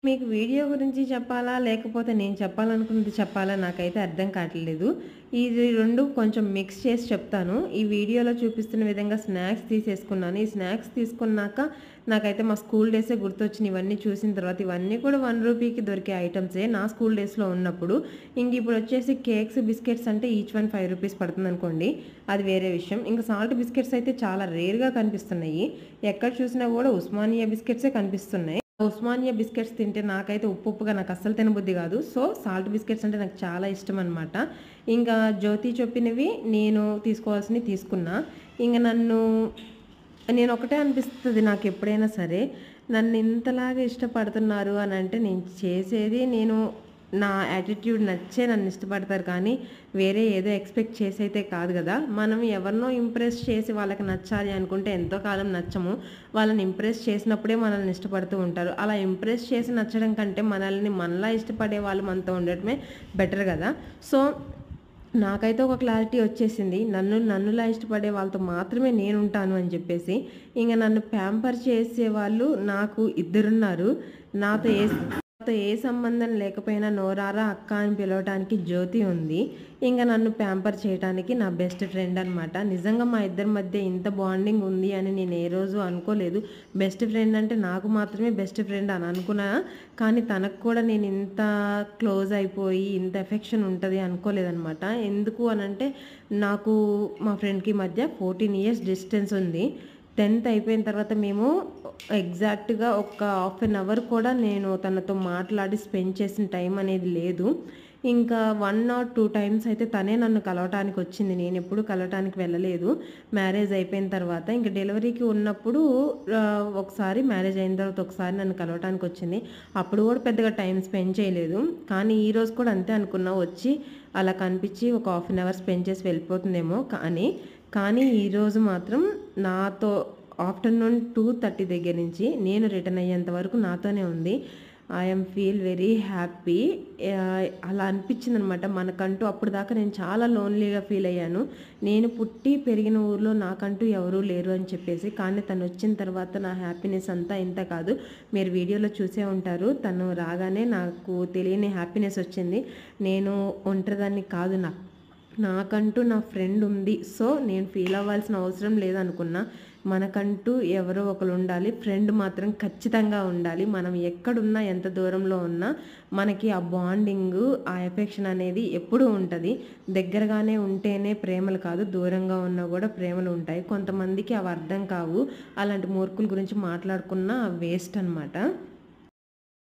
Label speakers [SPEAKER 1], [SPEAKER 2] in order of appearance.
[SPEAKER 1] మీకు వీడియో గురించి చెప్పాలా? లేకపోతే నేను చెప్పాలనుకున్నది చెప్పాలా? నాకైతే అర్థం కావట్లేదు. ఇది 2 కొంచెం మిక్స్ చేసి చెప్తాను. ఈ వీడియోలో చూపిస్తున్న విధంగా స్నాక్స్ తీసేసుకున్నాను. ఈ స్నాక్స్ తీసుకున్నాక నాకైతే మా స్కూల్ డేసే గుర్తొచ్చినియి. ఇవన్నీ చూసిన తర్వాత ఇవన్నీ కూడా ₹1 దొరికే ఐటెమ్సే నా స్కూల్ డేస్‌లో ఉన్నప్పుడు. ఇప్పుడొచ్చేసి కేక్స్, బిస్కెట్స్ అంటే ఈచ్ వన్ ₹5 పడుతుందనుకోండి. అది వేరే విషయం. ఇంక సాల్ట్ బిస్కెట్స్ అయితే చాలా రేర్‌గా కనిపిస్తున్నాయి. ఎక్కడ చూసినా గూడా ఉస్మానియా బిస్కెట్సే కనిపిస్తున్నాయి. ఉస్మానియా బిస్కెట్స్ తింటే నాకైతే ఉప్పుగా నాకు అస్సలు తినబుద్ధి కాదు. సో, సాల్ట్ బిస్కెట్స్ అంటే నాకు చాలా ఇష్టమనమాట. ఇంకా జ్యోతి చెప్పినవి నేను తీసుకోవాల్సినవి తీసుకున్నా. ఇంక నేనొకటే అనిపిస్తది నాకెప్పుడైనా సరే, నన్ను ఇంతలాగా ఇష్టపడుతున్నారు అనంటే నేను నా యాటిట్యూడ్ నచ్చే నన్ను ఇష్టపడతారు కానీ, వేరే ఏదో ఎక్స్‌పెక్ట్ చేసైతే కాదు గదా! మనం ఎవరినో ఇంప్రెస్ చేసి వాళ్ళకి నచ్చాలి అనుకుంటే ఎంతో కాలం నచ్చము. వాళ్ళని ఇంప్రెస్ చేసినప్పుడే మనల్ని ఇష్టపడుతూ ఉంటారు. అలా ఇంప్రెస్ చేసి నచ్చడం కంటే మనల్ని మనలా ఇష్టపడే వాళ్ళు మనతో ఉండటమే బెటర్ గదా! సో, నాకైతే ఒక క్లారిటీ వచ్చేసింది. నన్నులా ఇష్టపడే వాళ్ళతో మాత్రమే నేనుంటాను అని చెప్పేసి. నన్ను ప్యాంపర్ చేసేవాళ్ళు నాకు ఇద్దరున్నారు. నాతో ఏ నాతో ఏ సంబంధం లేకపోయినా నోరారా అక్క అని పిలవటానికి జ్యోతి ఉంది. నన్ను ప్యాంపర్ చేయటానికి నా బెస్ట్ ఫ్రెండ్ అనమాట. నిజంగా మా ఇద్దరి మధ్య ఇంత బాండింగ్ ఉంది అని నేను ఏ రోజు అనుకోలేదు. బెస్ట్ ఫ్రెండ్ అంటే నాకు మాత్రమే బెస్ట్ ఫ్రెండ్ అని అనుకున్నా. కానీ తనకు కూడా నేను ఇంత క్లోజ్ అయిపోయి, ఇంత ఎఫెక్షన్ ఉంటది అనుకోలేదనమాట. ఎందుకు అనంటే నాకు మా ఫ్రెండ్‌కి మధ్య 14 ఇయర్స్ డిస్టెన్స్ ఉంది. 10థ్ అయిపోయిన తర్వాత మేము ఎగ్జాక్ట్‌గా ఒక హాఫ్ అన్ అవర్ కూడా నేను తనతో మాట్లాడి స్పెండ్ చేసిన టైం అనేది లేదు. ఇంకా 1 ఆర్ 2 టైమ్స్ అయితే తనే నన్ను కలవటానికొచ్చింది. నేనెప్పుడు కలవటానికి వెళ్ళలేదు. మ్యారేజ్ అయిపోయిన తర్వాత. ఇంక డెలివరీకి ఉన్నప్పుడు ఒకసారి, మ్యారేజ్ అయిన తర్వాత ఒకసారి నన్ను కలవటానికొచ్చింది. అప్పుడు కూడా పెద్దగా టైం స్పెండ్ చేయలేదు. కానీ ఈరోజు కూడా అంతే అనుకున్నా. వచ్చి అలా కనిపించి ఒక హాఫ్ అన్ అవర్ స్పెండ్ చేసి వెళ్ళిపోతుందేమో కానీ ఈరోజు మాత్రం నాతో ఆఫ్టర్‌నూన్ 2:30 దగ్గర నుంచి నేను రిటర్న్ అయ్యేంత వరకు నాతోనే ఉంది. I am feel very happy. అలా అనిపించిందనమాట. మనకంటూ అప్పటిదాకా నేను చాలా లోన్‌లీగా ఫీల్ అయ్యాను. నేను పుట్టి పెరిగిన ఊర్లో నాకంటూ ఎవరూ లేరు అని చెప్పేసి. కానీ తనొచ్చిన తర్వాత నా హ్యాపీనెస్ అంతా ఇంత కాదు. మీరు వీడియోలో చూసే ఉంటారు. తను రాగానే నాకు తెలియని హ్యాపీనెస్ వచ్చింది. నేను ఒంటరిదాన్ని కాదు. నాకంటూ నా ఫ్రెండ్ ఉంది. సో, నేను ఫీల్ అవ్వాల్సిన అవసరం లేదనుకున్నా. మనకంటూ ఎవరో ఒకరు ఉండాలి. ఫ్రెండ్ మాత్రం ఖచ్చితంగా ఉండాలి. మనం ఎక్కడున్నా, ఎంత దూరంలో ఉన్నా మనకి ఆ బాండింగు, ఆ ఎఫెక్షన్ అనేది ఎప్పుడూ ఉంటది. దగ్గరగానే ఉంటేనే ప్రేమలు కాదు, దూరంగా ఉన్నా కూడా ప్రేమలు ఉంటాయి. కొంతమందికి అవి అర్థం కావు. అలాంటి మూర్ఖుల గురించి మాట్లాడుకున్నా వేస్ట్ అనమాట.